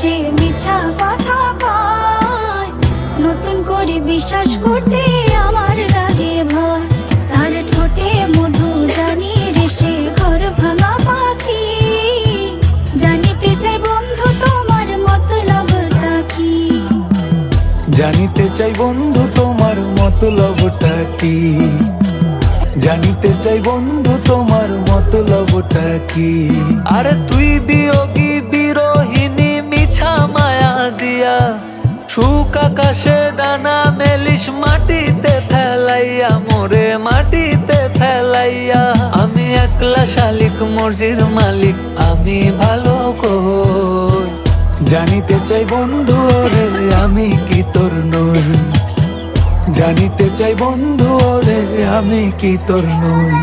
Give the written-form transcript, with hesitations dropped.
সে মিছা কথা কয়, নতুন করে বিশ্বাস করতে আমার লাগে ভয়। তার ঠোঁটে মধু জানি রে সে ঘর ভাঙা পাখি। জানিতে চাই বন্ধু তোমার মতলবটা কি? জানিতে চাই বন্ধু তোমার মতলবটা কি? জানিতে চাই বন্ধু তোমার মতলবটা কি? আরে তুই বিয়োগী বিরোহিনী মিছা মায়া দিয়া, সুখ আকাশে ডানা মেলিস মাটিতে ফেলাইয়া, মোরে মাটিতে ফেলাইয়া। আমি একলা শালিক মর্জির মালিক, আমি ভালো কই। জানিতে চাই বন্ধু ওরে আমি কি তোর নই? জানিতে চাই বন্ধু ওরে আমি কি তোর নই?